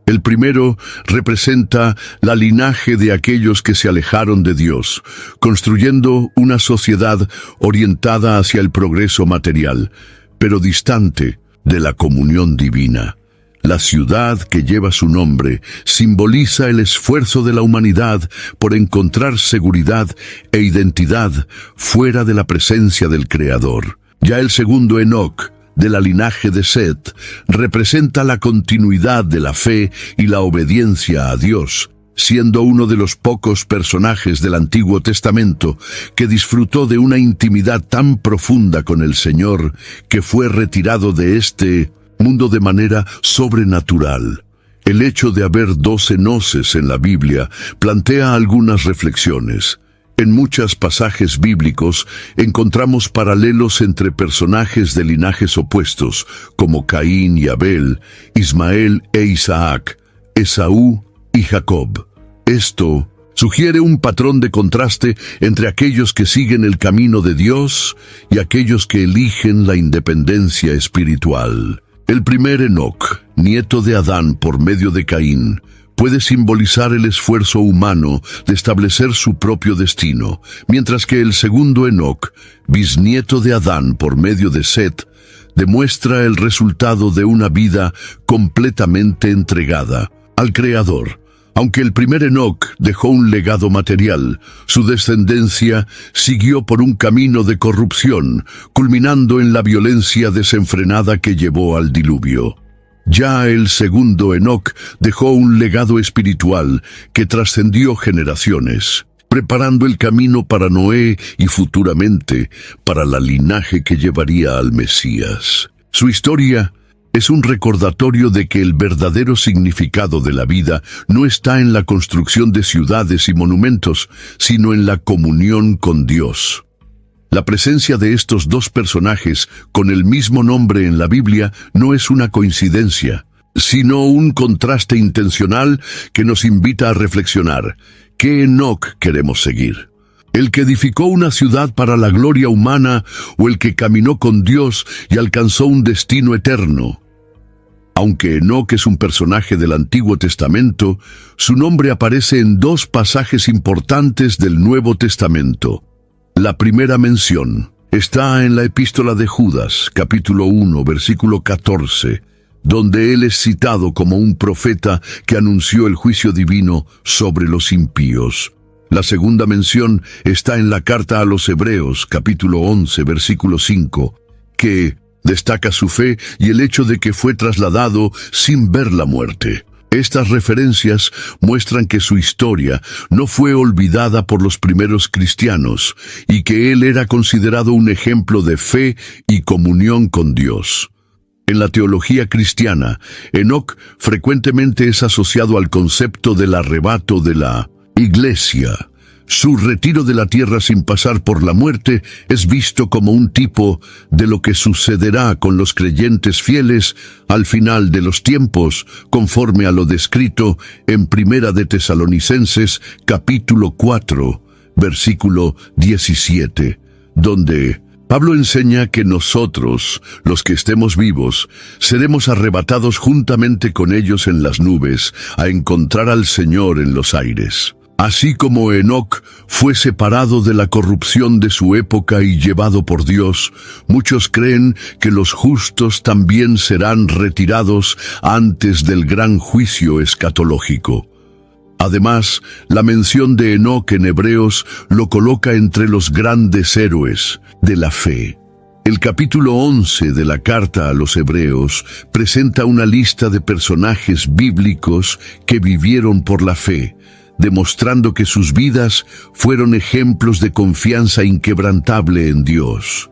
El primero representa la linaje de aquellos que se alejaron de Dios, construyendo una sociedad orientada hacia el progreso material, pero distante de la comunión divina. La ciudad que lleva su nombre simboliza el esfuerzo de la humanidad por encontrar seguridad e identidad fuera de la presencia del Creador. Ya el segundo Enoc, de la linaje de Set, representa la continuidad de la fe y la obediencia a Dios, siendo uno de los pocos personajes del Antiguo Testamento que disfrutó de una intimidad tan profunda con el Señor que fue retirado de este mundo de manera sobrenatural. El hecho de haber 2 Enoces en la Biblia plantea algunas reflexiones. En muchos pasajes bíblicos encontramos paralelos entre personajes de linajes opuestos, como Caín y Abel, Ismael e Isaac, Esaú y Jacob. Esto sugiere un patrón de contraste entre aquellos que siguen el camino de Dios y aquellos que eligen la independencia espiritual. El primer Enoc, nieto de Adán por medio de Caín, puede simbolizar el esfuerzo humano de establecer su propio destino, mientras que el segundo Enoc, bisnieto de Adán por medio de Set, demuestra el resultado de una vida completamente entregada al Creador. Aunque el primer Enoc dejó un legado material, su descendencia siguió por un camino de corrupción, culminando en la violencia desenfrenada que llevó al diluvio. Ya el segundo Enoc dejó un legado espiritual que trascendió generaciones, preparando el camino para Noé y futuramente para la linaje que llevaría al Mesías. Su historia es un recordatorio de que el verdadero significado de la vida no está en la construcción de ciudades y monumentos, sino en la comunión con Dios. La presencia de estos 2 personajes con el mismo nombre en la Biblia no es una coincidencia, sino un contraste intencional que nos invita a reflexionar. ¿Qué Enoc queremos seguir? ¿El que edificó una ciudad para la gloria humana o el que caminó con Dios y alcanzó un destino eterno? Aunque Enoc es un personaje del Antiguo Testamento, su nombre aparece en 2 pasajes importantes del Nuevo Testamento. La primera mención está en la epístola de Judas, capítulo 1, versículo 14, donde él es citado como un profeta que anunció el juicio divino sobre los impíos. La segunda mención está en la carta a los Hebreos, capítulo 11, versículo 5, que destaca su fe y el hecho de que fue trasladado sin ver la muerte. Estas referencias muestran que su historia no fue olvidada por los primeros cristianos y que él era considerado un ejemplo de fe y comunión con Dios. En la teología cristiana, Enoc frecuentemente es asociado al concepto del arrebato de la iglesia. Su retiro de la tierra sin pasar por la muerte es visto como un tipo de lo que sucederá con los creyentes fieles al final de los tiempos, conforme a lo descrito en Primera de Tesalonicenses, capítulo 4, versículo 17, donde Pablo enseña que nosotros, los que estemos vivos, seremos arrebatados juntamente con ellos en las nubes, a encontrar al Señor en los aires. Así como Enoc fue separado de la corrupción de su época y llevado por Dios, muchos creen que los justos también serán retirados antes del gran juicio escatológico. Además, la mención de Enoc en Hebreos lo coloca entre los grandes héroes de la fe. El capítulo 11 de la carta a los Hebreos presenta una lista de personajes bíblicos que vivieron por la fe, demostrando que sus vidas fueron ejemplos de confianza inquebrantable en Dios.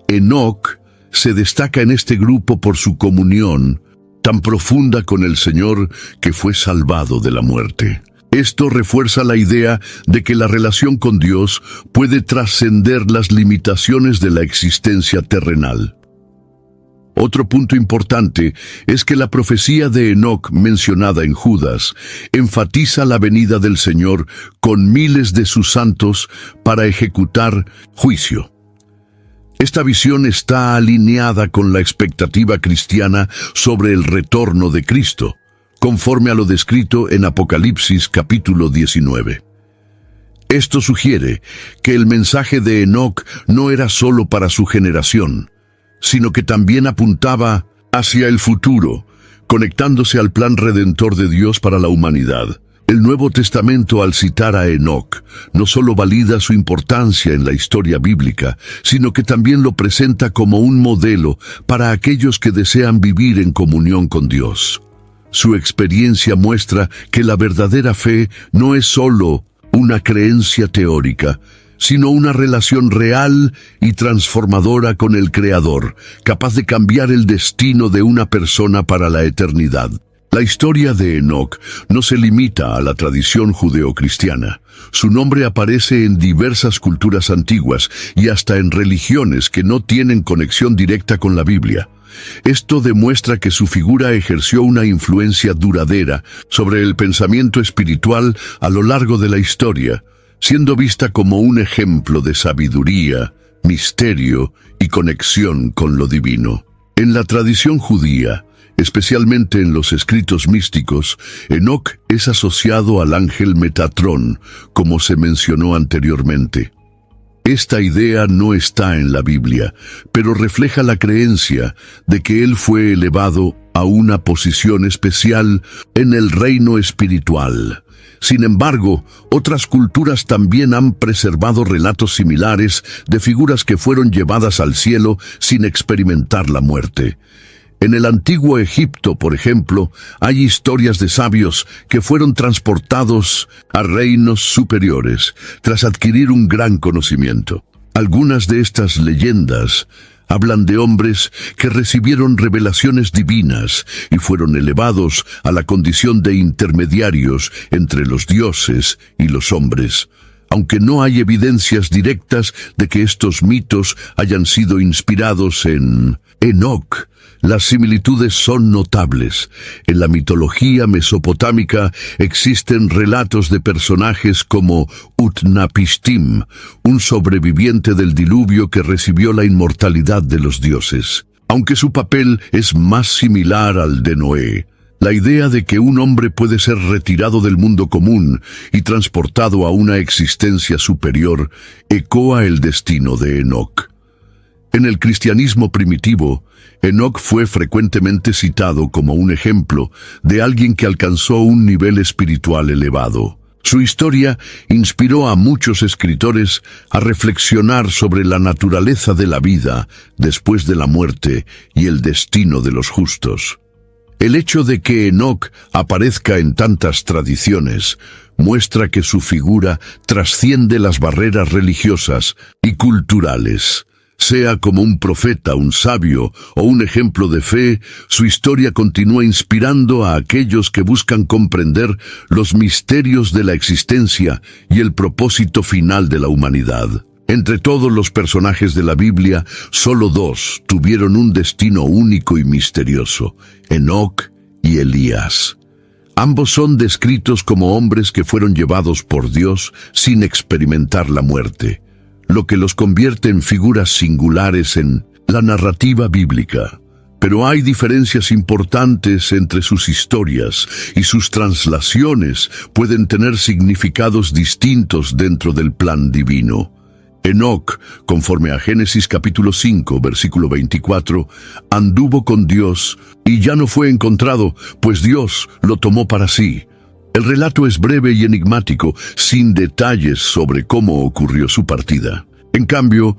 Enoc se destaca en este grupo por su comunión tan profunda con el Señor que fue salvado de la muerte. Esto refuerza la idea de que la relación con Dios puede trascender las limitaciones de la existencia terrenal. Otro punto importante es que la profecía de Enoc mencionada en Judas enfatiza la venida del Señor con miles de sus santos para ejecutar juicio. Esta visión está alineada con la expectativa cristiana sobre el retorno de Cristo. conforme a lo descrito en Apocalipsis capítulo 19. Esto sugiere que el mensaje de Enoc no era solo para su generación, sino que también apuntaba hacia el futuro, conectándose al plan redentor de Dios para la humanidad. El Nuevo Testamento, al citar a Enoc, no solo valida su importancia en la historia bíblica, sino que también lo presenta como un modelo para aquellos que desean vivir en comunión con Dios. Su experiencia muestra que la verdadera fe no es solo una creencia teórica, sino una relación real y transformadora con el Creador, capaz de cambiar el destino de una persona para la eternidad. La historia de Enoc no se limita a la tradición judeocristiana. Su nombre aparece en diversas culturas antiguas y hasta en religiones que no tienen conexión directa con la Biblia. Esto demuestra que su figura ejerció una influencia duradera sobre el pensamiento espiritual a lo largo de la historia, siendo vista como un ejemplo de sabiduría, misterio y conexión con lo divino. En la tradición judía, especialmente en los escritos místicos, Enoc es asociado al ángel Metatrón, como se mencionó anteriormente. Esta idea no está en la Biblia, pero refleja la creencia de que él fue elevado a una posición especial en el reino espiritual. Sin embargo, otras culturas también han preservado relatos similares de figuras que fueron llevadas al cielo sin experimentar la muerte. En el antiguo Egipto, por ejemplo, hay historias de sabios que fueron transportados a reinos superiores tras adquirir un gran conocimiento. Algunas de estas leyendas hablan de hombres que recibieron revelaciones divinas y fueron elevados a la condición de intermediarios entre los dioses y los hombres. Aunque no hay evidencias directas de que estos mitos hayan sido inspirados en Enoc, las similitudes son notables. En la mitología mesopotámica existen relatos de personajes como Utnapishtim, un sobreviviente del diluvio que recibió la inmortalidad de los dioses. Aunque su papel es más similar al de Noé, la idea de que un hombre puede ser retirado del mundo común y transportado a una existencia superior ecoa el destino de Enoc. En el cristianismo primitivo, Enoc fue frecuentemente citado como un ejemplo de alguien que alcanzó un nivel espiritual elevado. Su historia inspiró a muchos escritores a reflexionar sobre la naturaleza de la vida después de la muerte y el destino de los justos. El hecho de que Enoc aparezca en tantas tradiciones muestra que su figura trasciende las barreras religiosas y culturales. Sea como un profeta, un sabio o un ejemplo de fe, su historia continúa inspirando a aquellos que buscan comprender los misterios de la existencia y el propósito final de la humanidad. Entre todos los personajes de la Biblia, solo dos tuvieron un destino único y misterioso: Enoc y Elías. Ambos son descritos como hombres que fueron llevados por Dios sin experimentar la muerte, lo que los convierte en figuras singulares en la narrativa bíblica. Pero hay diferencias importantes entre sus historias y sus translaciones pueden tener significados distintos dentro del plan divino. Enoc, conforme a Génesis capítulo 5, versículo 24, anduvo con Dios y ya no fue encontrado, pues Dios lo tomó para sí. El relato es breve y enigmático, sin detalles sobre cómo ocurrió su partida. En cambio,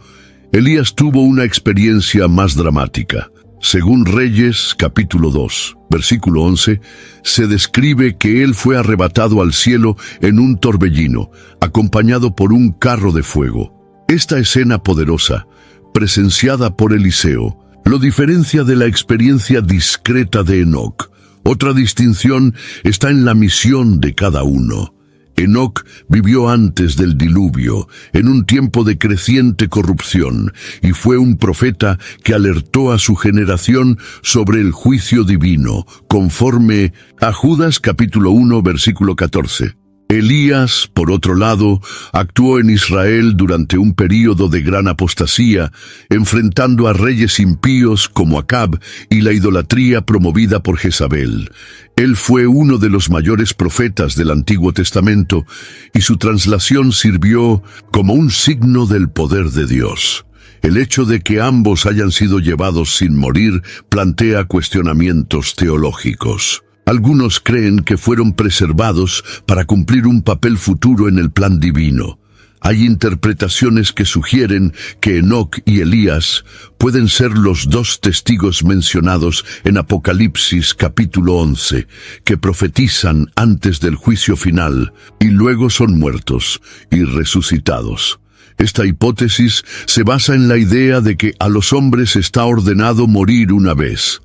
Elías tuvo una experiencia más dramática. Según Reyes, capítulo 2, versículo 11, se describe que él fue arrebatado al cielo en un torbellino, acompañado por un carro de fuego. Esta escena poderosa, presenciada por Eliseo, lo diferencia de la experiencia discreta de Enoc. Otra distinción está en la misión de cada uno. Enoc vivió antes del diluvio, en un tiempo de creciente corrupción, y fue un profeta que alertó a su generación sobre el juicio divino, conforme a Judas capítulo 1, versículo 14. Elías, por otro lado, actuó en Israel durante un período de gran apostasía, enfrentando a reyes impíos como Acab y la idolatría promovida por Jezabel. Él fue uno de los mayores profetas del Antiguo Testamento y su traslación sirvió como un signo del poder de Dios. El hecho de que ambos hayan sido llevados sin morir plantea cuestionamientos teológicos. Algunos creen que fueron preservados para cumplir un papel futuro en el plan divino. Hay interpretaciones que sugieren que Enoc y Elías pueden ser los dos testigos mencionados en Apocalipsis capítulo 11, que profetizan antes del juicio final y luego son muertos y resucitados. Esta hipótesis se basa en la idea de que a los hombres está ordenado morir una vez.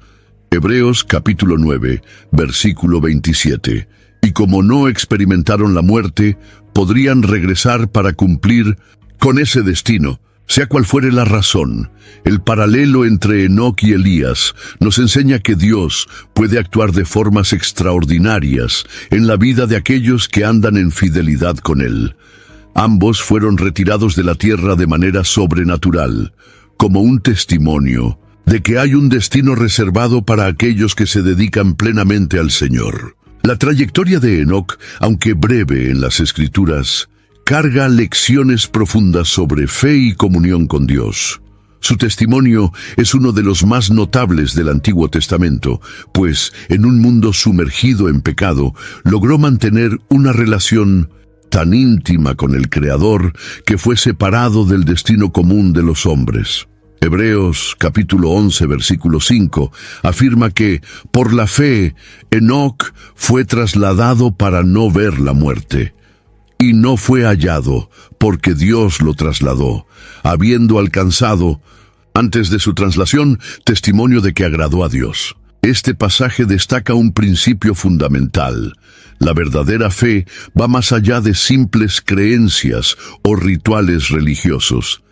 Hebreos capítulo 9, versículo 27. Y como no experimentaron la muerte, podrían regresar para cumplir con ese destino. Sea cual fuere la razón, el paralelo entre Enoc y Elías nos enseña que Dios puede actuar de formas extraordinarias en la vida de aquellos que andan en fidelidad con Él. Ambos fueron retirados de la tierra de manera sobrenatural, como un testimonio de que hay un destino reservado para aquellos que se dedican plenamente al Señor. La trayectoria de Enoc, aunque breve en las Escrituras, carga lecciones profundas sobre fe y comunión con Dios. Su testimonio es uno de los más notables del Antiguo Testamento, pues en un mundo sumergido en pecado, logró mantener una relación tan íntima con el Creador que fue separado del destino común de los hombres. Hebreos capítulo 11 versículo 5 afirma que, por la fe, Enoc fue trasladado para no ver la muerte, y no fue hallado, porque Dios lo trasladó, habiendo alcanzado, antes de su traslación, testimonio de que agradó a Dios. Este pasaje destaca un principio fundamental. La verdadera fe va más allá de simples creencias o rituales religiosos.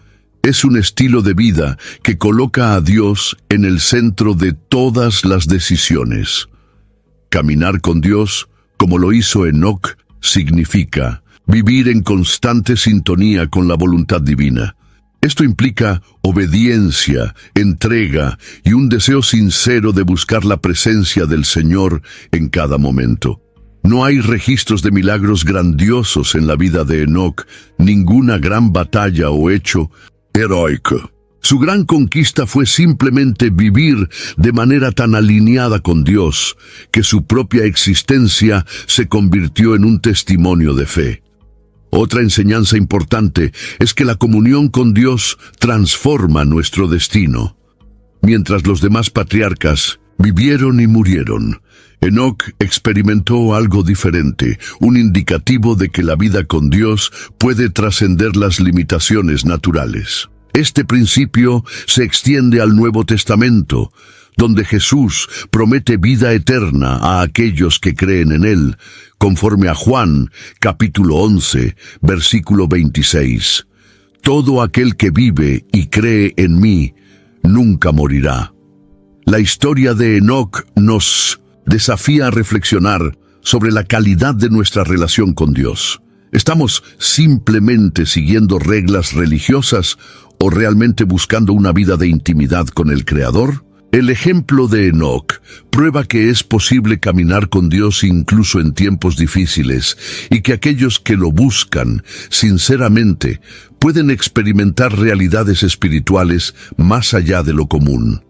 Es un estilo de vida que coloca a Dios en el centro de todas las decisiones. Caminar con Dios, como lo hizo Enoc, significa vivir en constante sintonía con la voluntad divina. Esto implica obediencia, entrega y un deseo sincero de buscar la presencia del Señor en cada momento. No hay registros de milagros grandiosos en la vida de Enoc, ninguna gran batalla o hecho heroico. Su gran conquista fue simplemente vivir de manera tan alineada con Dios que su propia existencia se convirtió en un testimonio de fe. Otra enseñanza importante es que la comunión con Dios transforma nuestro destino. Mientras los demás patriarcas vivieron y murieron, Enoc experimentó algo diferente, un indicativo de que la vida con Dios puede trascender las limitaciones naturales. Este principio se extiende al Nuevo Testamento, donde Jesús promete vida eterna a aquellos que creen en Él, conforme a Juan, capítulo 11, versículo 26. Todo aquel que vive y cree en mí, nunca morirá. La historia de Enoc nos desafía a reflexionar sobre la calidad de nuestra relación con Dios. ¿Estamos simplemente siguiendo reglas religiosas o realmente buscando una vida de intimidad con el Creador? El ejemplo de Enoc prueba que es posible caminar con Dios incluso en tiempos difíciles y que aquellos que lo buscan sinceramente pueden experimentar realidades espirituales más allá de lo común.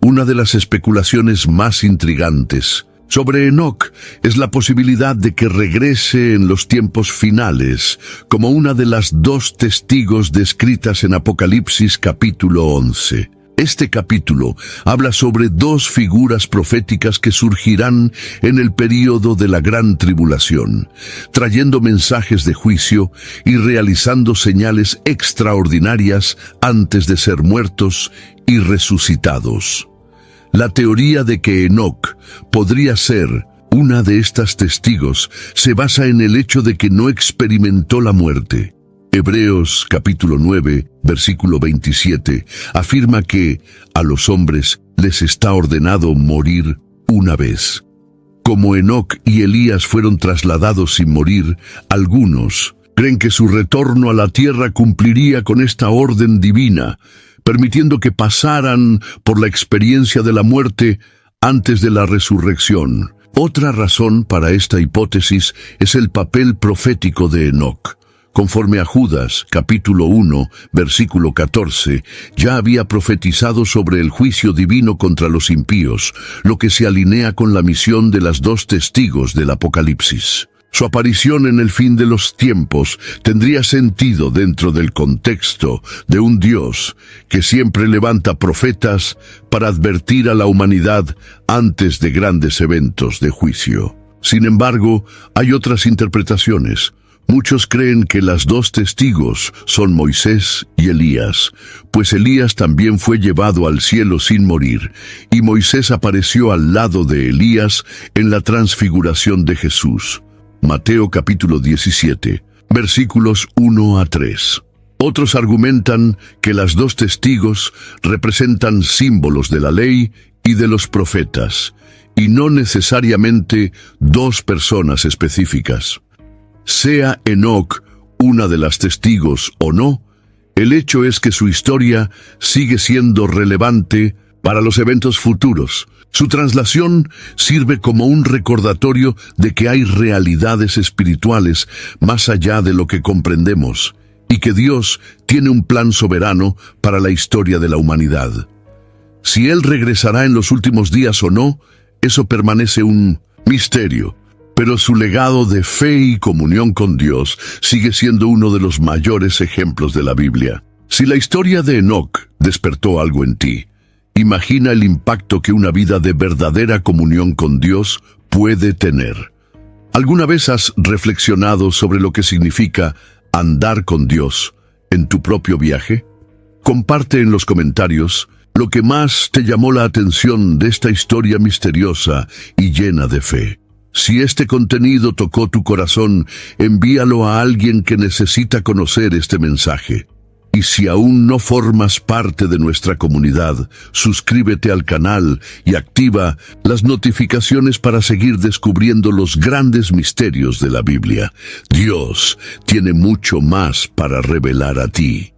Una de las especulaciones más intrigantes sobre Enoc es la posibilidad de que regrese en los tiempos finales, como una de las dos testigos descritas en Apocalipsis capítulo 11. Este capítulo habla sobre dos figuras proféticas que surgirán en el período de la gran tribulación, trayendo mensajes de juicio y realizando señales extraordinarias antes de ser muertos y resucitados. La teoría de que Enoc podría ser una de estas testigos se basa en el hecho de que no experimentó la muerte. Hebreos capítulo 9, versículo 27, afirma que a los hombres les está ordenado morir una vez. Como Enoc y Elías fueron trasladados sin morir, algunos creen que su retorno a la tierra cumpliría con esta orden divina, permitiendo que pasaran por la experiencia de la muerte antes de la resurrección. Otra razón para esta hipótesis es el papel profético de Enoc. Conforme a Judas, capítulo 1, versículo 14, ya había profetizado sobre el juicio divino contra los impíos, lo que se alinea con la misión de las dos testigos del Apocalipsis. Su aparición en el fin de los tiempos tendría sentido dentro del contexto de un Dios que siempre levanta profetas para advertir a la humanidad antes de grandes eventos de juicio. Sin embargo, hay otras interpretaciones. Muchos creen que las dos testigos son Moisés y Elías, pues Elías también fue llevado al cielo sin morir, y Moisés apareció al lado de Elías en la transfiguración de Jesús. Mateo capítulo 17, versículos 1 a 3. Otros argumentan que las dos testigos representan símbolos de la ley y de los profetas, y no necesariamente dos personas específicas. Sea Enoc una de las testigos o no, el hecho es que su historia sigue siendo relevante para los eventos futuros. Su traslación sirve como un recordatorio de que hay realidades espirituales más allá de lo que comprendemos y que Dios tiene un plan soberano para la historia de la humanidad. Si Él regresará en los últimos días o no, eso permanece un misterio. Pero su legado de fe y comunión con Dios sigue siendo uno de los mayores ejemplos de la Biblia. Si la historia de Enoc despertó algo en ti, imagina el impacto que una vida de verdadera comunión con Dios puede tener. ¿Alguna vez has reflexionado sobre lo que significa andar con Dios en tu propio viaje? Comparte en los comentarios lo que más te llamó la atención de esta historia misteriosa y llena de fe. Si este contenido tocó tu corazón, envíalo a alguien que necesita conocer este mensaje. Y si aún no formas parte de nuestra comunidad, suscríbete al canal y activa las notificaciones para seguir descubriendo los grandes misterios de la Biblia. Dios tiene mucho más para revelar a ti.